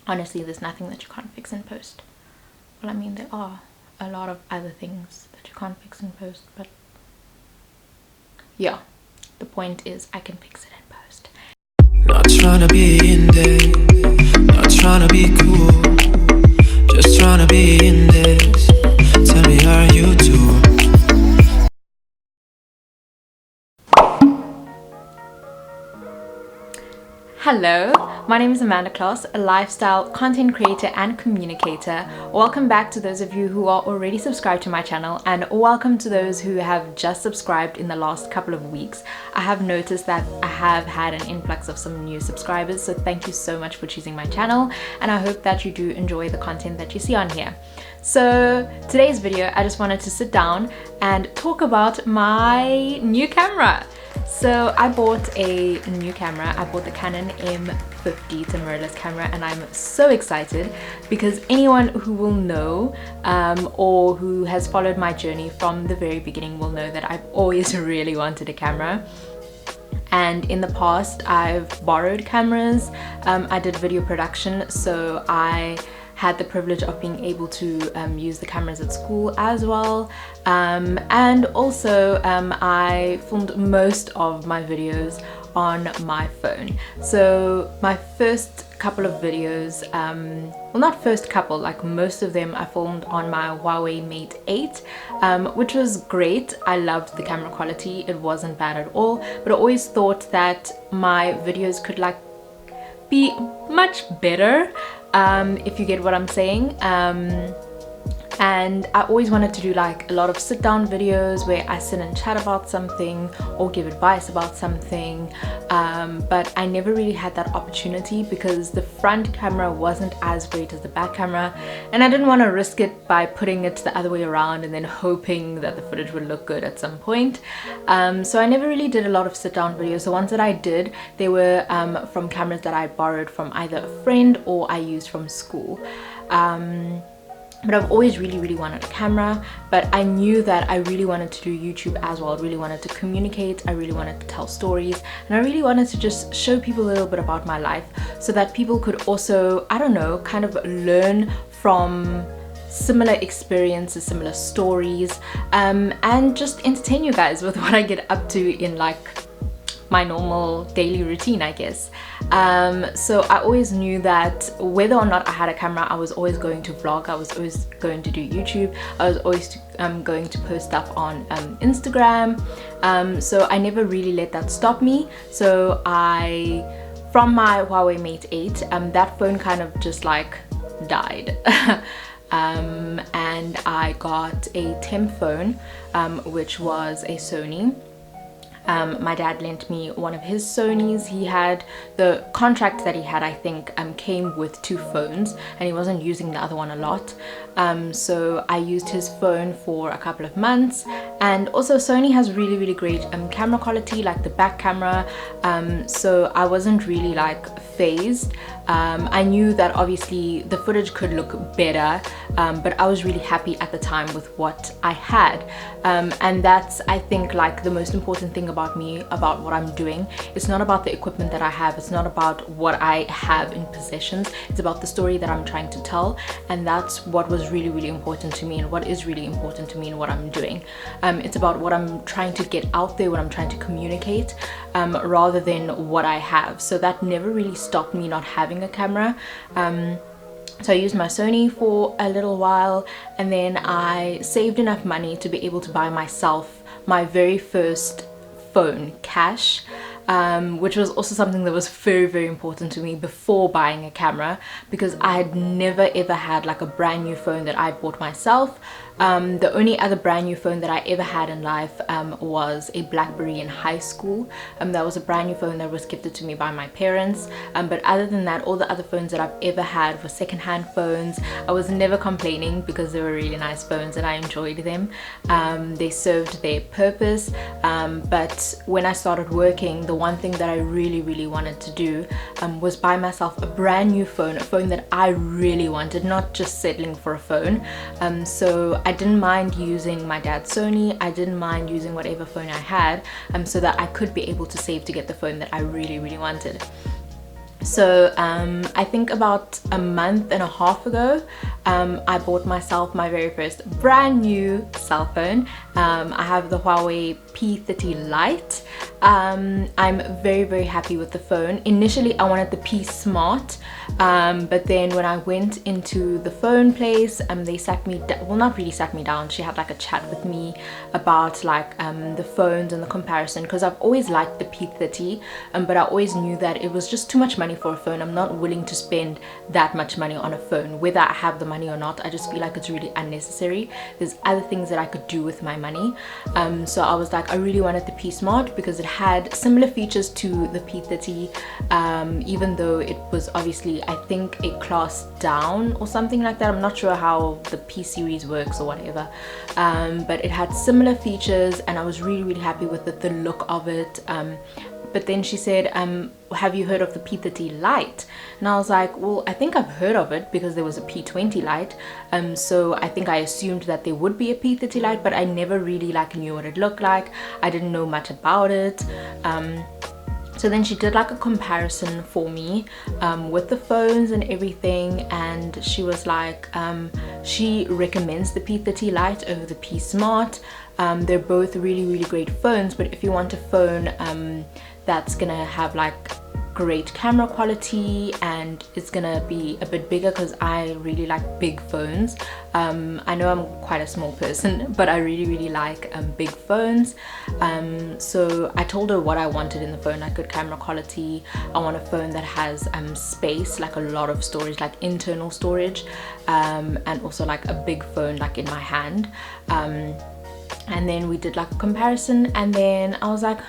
Honestly, there's nothing that you can't fix in post. Well, I mean, there are a lot of other things that you can't fix in post, but yeah, the point is I can fix it in post. Not trying to be in there, not trying to be cool, just trying to be in this. Tell me, are you too? Hello, my name is Klaas, a lifestyle content creator and communicator. Welcome back to those of you who are already subscribed to my channel, and welcome to those who have just subscribed in the last couple of weeks. I have noticed that I have had an influx of some new subscribers, so thank you so much for choosing my channel, and I hope that you do enjoy the content that you see on here. So today's video, I just wanted to sit down and talk about my new camera. So I bought a new camera. I bought the Canon M50. It's a mirrorless camera, and I'm so excited because anyone who will know or who has followed my journey from the very beginning will know that I've always really wanted a camera. And in the past I've borrowed cameras. I did video production, so I had the privilege of being able to use the cameras at school as well, and also I filmed most of my videos on my phone. So my first couple of videos, well, not first couple, like most of them I filmed on my Huawei Mate 8, which was great. I loved the camera quality, it wasn't bad at all, but I always thought that my videos could like be much better, if you get what I'm saying. And I always wanted to do like a lot of sit down videos where I sit and chat about something or give advice about something, but I never really had that opportunity because the front camera wasn't as great as the back camera, and I didn't want to risk it by putting it the other way around and then hoping that the footage would look good at some point. So I never really did a lot of sit down videos. The ones that I did, they were from cameras that I borrowed from either a friend or I used from school. But I've always really wanted a camera, but I knew that I really wanted to do YouTube as well. I really wanted to communicate, I really wanted to tell stories, and I really wanted to just show people a little bit about my life so that people could also, I don't know, kind of learn from similar experiences, similar stories, and just entertain you guys with what I get up to in like my normal daily routine, I guess. So I always knew that whether or not I had a camera, I was always going to vlog, I was always going to do YouTube, I was always going to post stuff on Instagram. So I never really let that stop me. So from my Huawei Mate 8, that phone kind of just like died. And I got a temp phone, which was a Sony. My dad lent me one of his Sonys. He had the contract that he had, I think, came with 2 phones, and he wasn't using the other one a lot. So I used his phone for a couple of months, and also Sony has really great camera quality, like the back camera. So I wasn't really like phased. I knew that obviously the footage could look better, but I was really happy at the time with what I had. And that's, I think, like the most important thing about me, about what I'm doing. It's not about the equipment that I have, it's not about what I have in possessions, it's about the story that I'm trying to tell, and that's what was really important to me and what is really important to me in what I'm doing. It's about what I'm trying to get out there, what I'm trying to communicate, rather than what I have. So that never really stopped me not having a camera. So I used my Sony for a little while, and then I saved enough money to be able to buy myself my very first phone cash, which was also something that was very important to me before buying a camera, because I had never ever had like a brand new phone that I bought myself. The only other brand new phone that I ever had in life was a BlackBerry in high school. That was a brand new phone that was gifted to me by my parents, but other than that, all the other phones that I've ever had were secondhand phones. I was never complaining because they were really nice phones and I enjoyed them. They served their purpose, but when I started working, the one thing that I really wanted to do was buy myself a brand new phone, a phone that I really wanted, not just settling for a phone. So I didn't mind using my dad's Sony, I didn't mind using whatever phone I had, so that I could be able to save to get the phone that I really wanted. So I think about a month and a half ago, I bought myself my very first brand new cell phone. I have the Huawei P30 Lite. I'm very happy with the phone. Initially I wanted the P Smart, but then when I went into the phone place, they sat me well, not really sat me down, she had like a chat with me about like the phones and the comparison, because I've always liked the P30, but I always knew that it was just too much money for a phone. I'm not willing to spend that much money on a phone, whether I have the money or not. I just feel like it's really unnecessary. There's other things that I could do with my money. So I was like, I really wanted the P Smart because it had similar features to the P30, even though it was obviously, I think, a class down or something like that. I'm not sure how the P series works or whatever, but it had similar features and I was really happy with it, the look of it. But then she said, have you heard of the P30 Lite? And I was like, well, I think I've heard of it because there was a P20 Lite. So I think I assumed that there would be a P30 Lite, but I never really like knew what it looked like. I didn't know much about it. So then she did like a comparison for me with the phones and everything, and she was like, she recommends the P30 Lite over the P Smart. They're both really great phones, but if you want a phone that's gonna have like great camera quality and it's gonna be a bit bigger, because I really like big phones. I know I'm quite a small person, but I really like big phones. So I told her what I wanted in the phone, like good camera quality. I want a phone that has space, like a lot of storage, like internal storage, and also like a big phone like in my hand. And then we did like a comparison, and then I was like,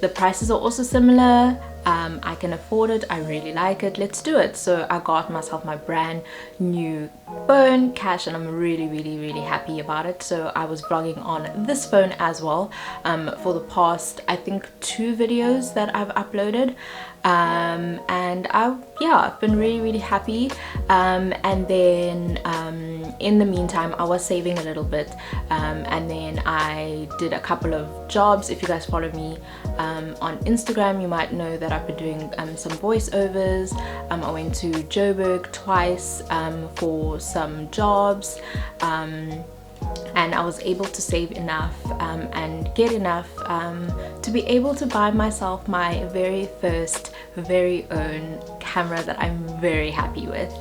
the prices are also similar. I can afford it, I really like it, let's do it. So I got myself my brand new phone cash, and I'm really happy about it. So I was vlogging on this phone as well for the past, I think, 2 videos that I've uploaded, and I've been really happy. And then in the meantime I was saving a little bit, and then I did a couple of jobs. If you guys follow me on Instagram, you might know that I've been doing some voiceovers. I went to Joburg twice for some jobs, and I was able to save enough and get enough to be able to buy myself my very own camera that I'm very happy with.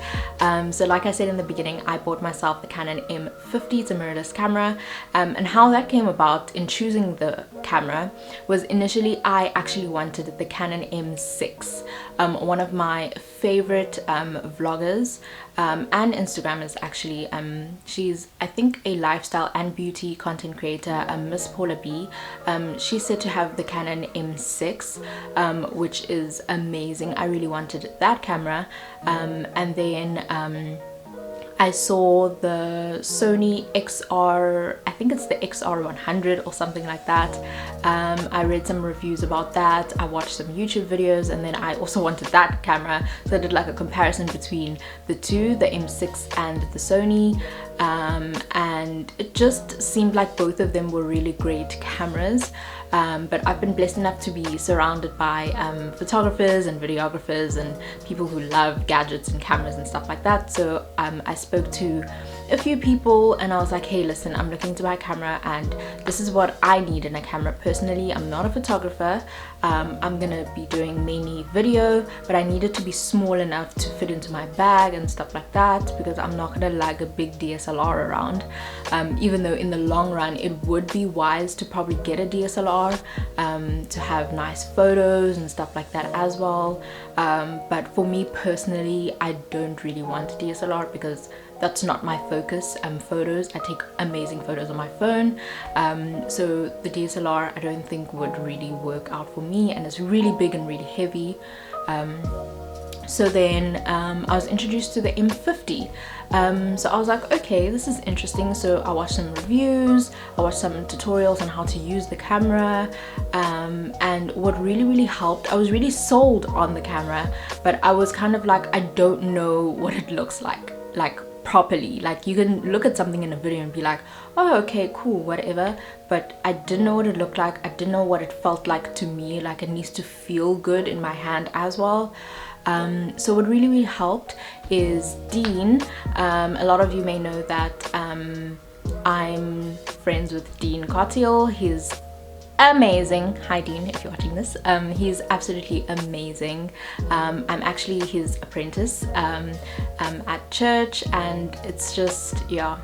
So like I said in the beginning, I bought myself the Canon M50. It's a mirrorless camera, and how that came about in choosing the camera was, initially I actually wanted the Canon M6. One of my favorite vloggers and Instagrammers, actually, she's, I think, a lifestyle and beauty content creator, Miss Paula B. She said to have the Canon M6, which is amazing. I really wanted that camera, and then I saw the Sony XR, I think it's the XR100 or something like that. I read some reviews about that, I watched some YouTube videos, and then I also wanted that camera, so I did like a comparison between the two, the M6 and the Sony, and it just seemed like both of them were really great cameras. But I've been blessed enough to be surrounded by photographers and videographers and people who love gadgets and cameras and stuff like that. So I spoke to a few people and I was like, hey, listen, I'm looking to buy a camera and this is what I need in a camera. Personally, I'm not a photographer. I'm gonna be doing mainly video, but I need it to be small enough to fit into my bag and stuff like that, because I'm not gonna lug a big DSLR around, even though in the long run it would be wise to probably get a DSLR to have nice photos and stuff like that as well. But for me personally, I don't really want a DSLR because that's not my focus. Photos, I take amazing photos on my phone, so the DSLR I don't think would really work out for me, and it's really big and really heavy. So then I was introduced to the M50, so I was like, okay, this is interesting. So I watched some reviews, I watched some tutorials on how to use the camera, and what really helped, I was really sold on the camera, but I was kind of like, I don't know what it looks like properly. Like, you can look at something in a video and be like, oh, okay, cool, whatever, but I didn't know what it looked like. I didn't know what it felt like to me. Like, it needs to feel good in my hand as well. So what really helped is Dean. A lot of you may know that I'm friends with Dean Cartiel. He's amazing. Hi Dean, if you're watching this. He's absolutely amazing. I'm actually his apprentice at church, and it's just, yeah,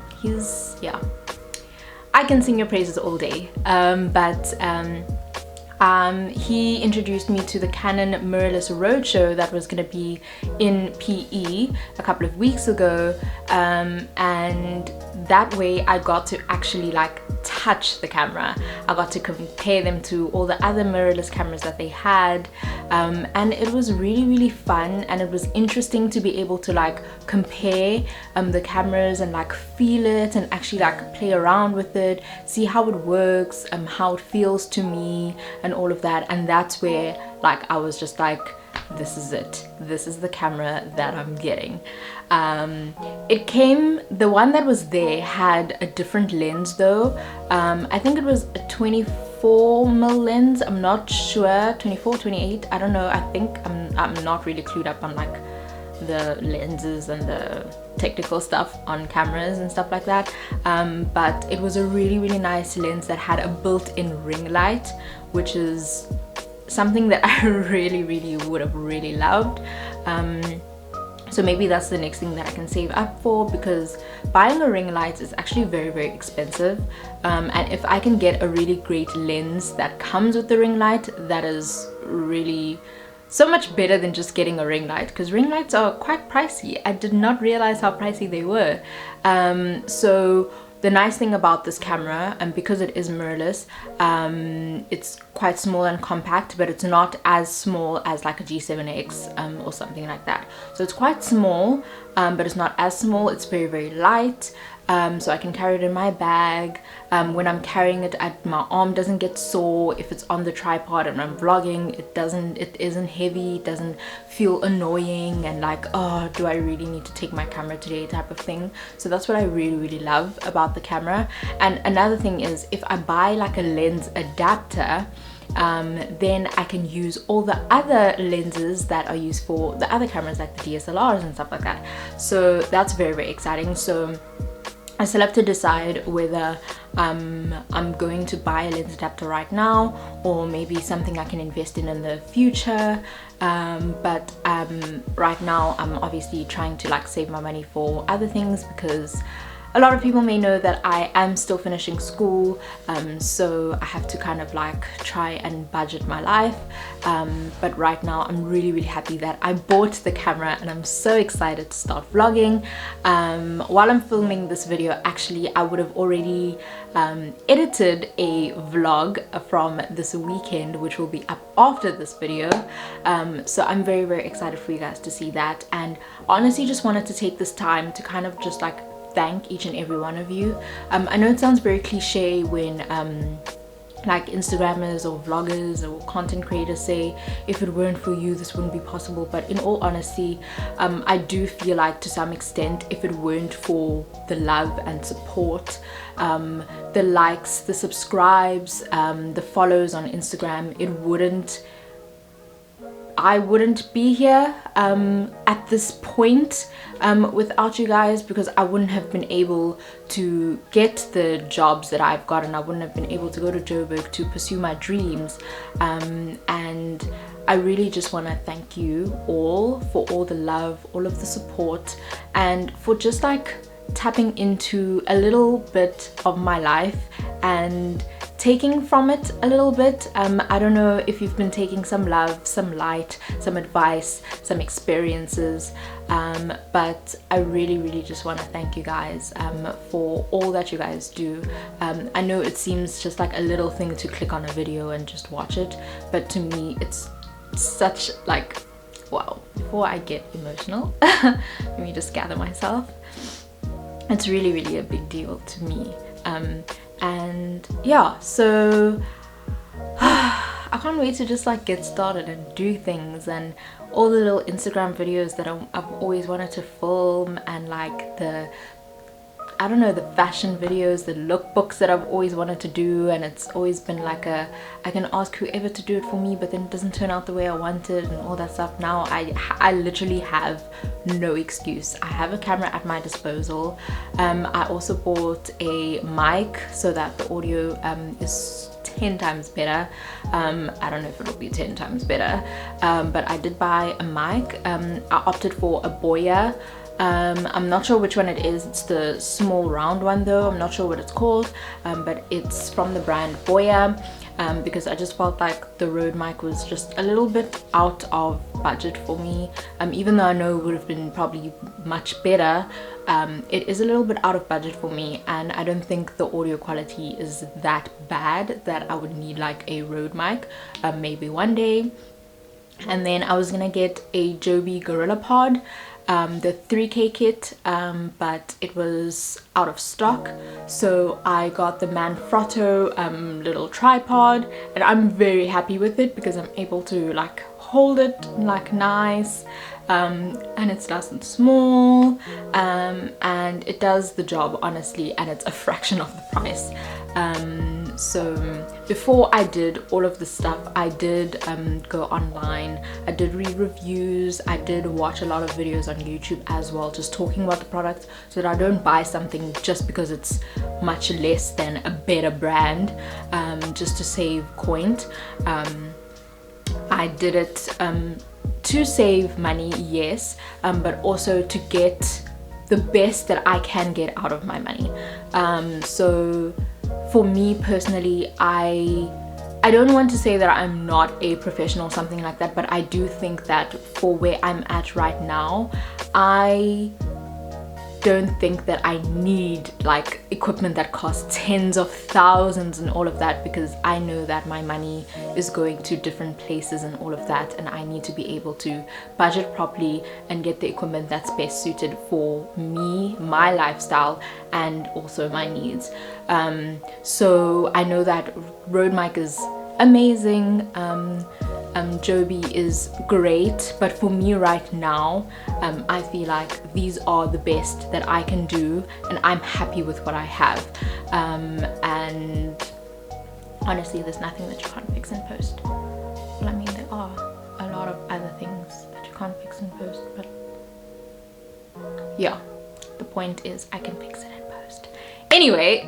I can sing your praises all day. He introduced me to the Canon mirrorless roadshow that was going to be in PE a couple of weeks ago, and that way I got to actually like touch the camera. I got to compare them to all the other mirrorless cameras that they had, and it was really fun, and it was interesting to be able to like compare the cameras and like feel it and actually like play around with it, see how it works, how it feels to me and all of that. And that's where like I was just like, this is it, this is the camera that I'm getting. The one that was there had a different lens though. I think it was a 24mm lens, I'm not sure, 24, 28, I don't know. I think I'm not really clued up on like the lenses and the technical stuff on cameras and stuff like that, but it was a really nice lens that had a built-in ring light, which is something that I really would have really loved. So maybe that's the next thing that I can save up for, because buying a ring light is actually very expensive, and if I can get a really great lens that comes with the ring light, that is really so much better than just getting a ring light, because ring lights are quite pricey. I did not realize how pricey they were. So the nice thing about this camera, and because it is mirrorless, it's quite small and compact, but it's not as small as like a G7X or something like that. So it's quite small, but it's not as small. It's very light. So I can carry it in my bag. When I'm carrying it, my arm doesn't get sore. If it's on the tripod and I'm vlogging, it isn't heavy, it doesn't feel annoying and like, oh, do I really need to take my camera today type of thing. So that's what I really love about the camera. And another thing is, if I buy like a lens adapter, then I can use all the other lenses that are used for the other cameras, like the DSLRs and stuff like that. So that's very exciting. So I still have to decide whether I'm going to buy a lens adapter right now, or maybe something I can invest in the future. But right now I'm obviously trying to like save my money for other things, because a lot of people may know that I am still finishing school, so I have to kind of like try and budget my life. But right now I'm really happy that I bought the camera, and I'm so excited to start vlogging. While I'm filming this video, actually I would have already edited a vlog from this weekend, which will be up after this video. So I'm very excited for you guys to see that, and honestly just wanted to take this time to kind of just like thank each and every one of you. I know it sounds very cliche when like Instagrammers or vloggers or content creators say, if it weren't for you this wouldn't be possible, but in all honesty, I do feel like to some extent, if it weren't for the love and support, the likes, the subscribes, the follows on Instagram, I wouldn't be here at this point without you guys, because I wouldn't have been able to get the jobs that I've gotten. I wouldn't have been able to go to Joburg to pursue my dreams, and I really just want to thank you all for all the love, all of the support, and for just like tapping into a little bit of my life and taking from it a little bit. I don't know if you've been taking some love, some light, some advice, some experiences, but I really just want to thank you guys for all that you guys do. I know it seems just like a little thing to click on a video and just watch it, but to me it's such like, wow. Before I get emotional, let me just gather myself. It's really a big deal to me. And yeah, so I can't wait to just like get started and do things, and all the little Instagram videos that I've always wanted to film, and like the, I don't know, the fashion videos, the lookbooks that I've always wanted to do. And it's always been like a, I can ask whoever to do it for me, but then it doesn't turn out the way I wanted and all that stuff. Now I literally have no excuse. I have a camera at my disposal. I also bought a mic so that the audio is 10 times better. I don't know if it'll be 10 times better, but I did buy a mic. I opted for a Boya. I'm not sure which one it is. It's the small round one though. I'm not sure what it's called, but it's from the brand Boya, because I just felt like the Rode mic was just a little bit out of budget for me. Even though I know it would have been probably much better, it is a little bit out of budget for me, and I don't think the audio quality is that bad that I would need like a Rode mic. Maybe one day. And then I was gonna get a Joby Gorilla Pod, the 3K kit, but it was out of stock, so I got the Manfrotto little tripod, and I'm very happy with it because I'm able to like hold it like nice, and it's nice and small, and it does the job honestly, and it's a fraction of the price. So before I did all of this stuff, I did go online, I did read reviews, I did watch a lot of videos on YouTube as well, just talking about the product, so that I don't buy something just because it's much less than a better brand, just to save coin. I did it to save money, yes, but also to get the best that I can get out of my money. So for me personally, I don't want to say that I'm not a professional or something like that, but I do think that for where I'm at right now, I don't think that I need like equipment that costs tens of thousands and all of that, because I know that my money is going to different places and all of that, and I need to be able to budget properly and get the equipment that's best suited for me, my lifestyle, and also my needs. So I know that Rode mic is amazing, Joby is great, but for me right now, I feel like these are the best that I can do, and I'm happy with what I have. And honestly, there's nothing that you can't fix in post. Well, I mean, there are a lot of other things that you can't fix in post, but yeah, the point is I can fix it in post. Anyway,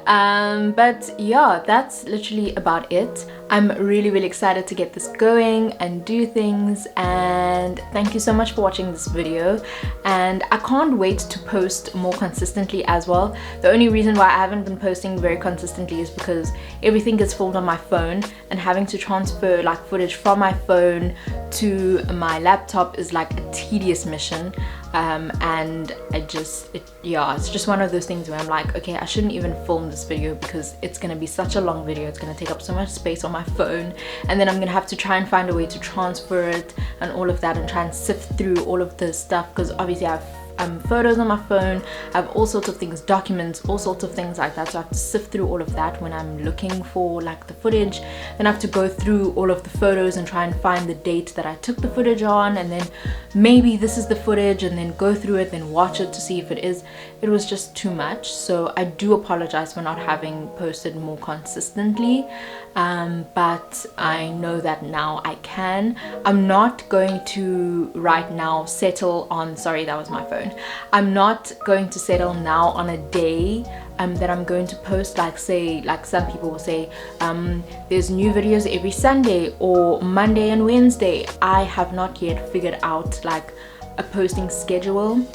but yeah, that's literally about it. I'm really excited to get this going and do things, and thank you so much for watching this video, and I can't wait to post more consistently as well. The only reason why I haven't been posting very consistently is because everything gets filmed on my phone, and having to transfer like footage from my phone to my laptop is like a tedious mission. And it's just one of those things where I'm like, okay, I shouldn't even film this video because it's gonna be such a long video, it's gonna take up so much space on my phone, and then I'm gonna have to try and find a way to transfer it and all of that, and try and sift through all of this stuff, because obviously I have photos on my phone, I have all sorts of things, documents, all sorts of things like that, so I have to sift through all of that when I'm looking for like the footage. Then I have to go through all of the photos and try and find the date that I took the footage on, and then maybe this is the footage, and then go through it, then watch it to see if it is. It was just too much, so I do apologize for not having posted more consistently, but I know that now I can. I'm not going to right now settle on, sorry, that was my phone. I'm not going to settle now on a day that I'm going to post, like say, like some people will say, there's new videos every Sunday or Monday and Wednesday. I have not yet figured out like a posting schedule,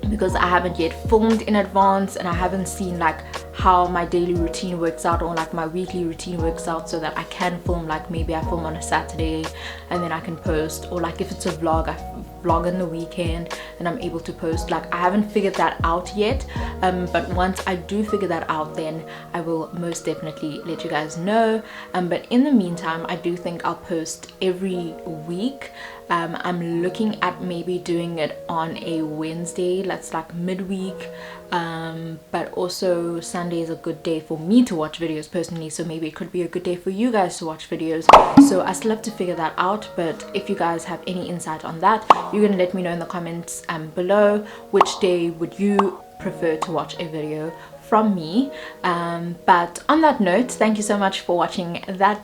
because I haven't yet filmed in advance, and I haven't seen like how my daily routine works out, or like my weekly routine works out, so that I can film, like maybe I film on a Saturday and then I can post, or like if it's a vlog, I vlog on the weekend and I'm able to post. Like I haven't figured that out yet, but once I do figure that out, then I will most definitely let you guys know. But in the meantime, I do think I'll post every week. I'm looking at maybe doing it on a Wednesday, that's like midweek, but also Sunday is a good day for me to watch videos personally, so maybe it could be a good day for you guys to watch videos. So I still have to figure that out, but if you guys have any insight on that, you're gonna let me know in the comments below. Which day would you prefer to watch a video from me? But on that note, thank you so much for watching that.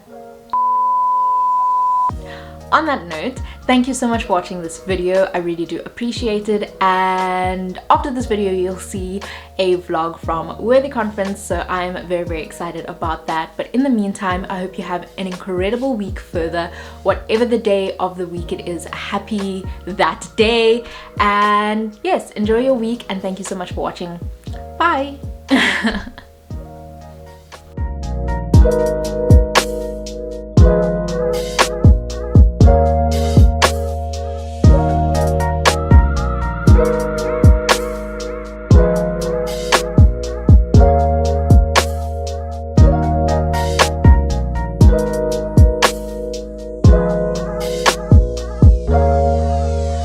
On that note, thank you so much for watching this video. I really do appreciate it, and after this video you'll see a vlog from Worthy Conference, so I'm very excited about that. But in the meantime, I hope you have an incredible week further, whatever the day of the week it is. Happy that day, and yes, enjoy your week, and thank you so much for watching. Bye.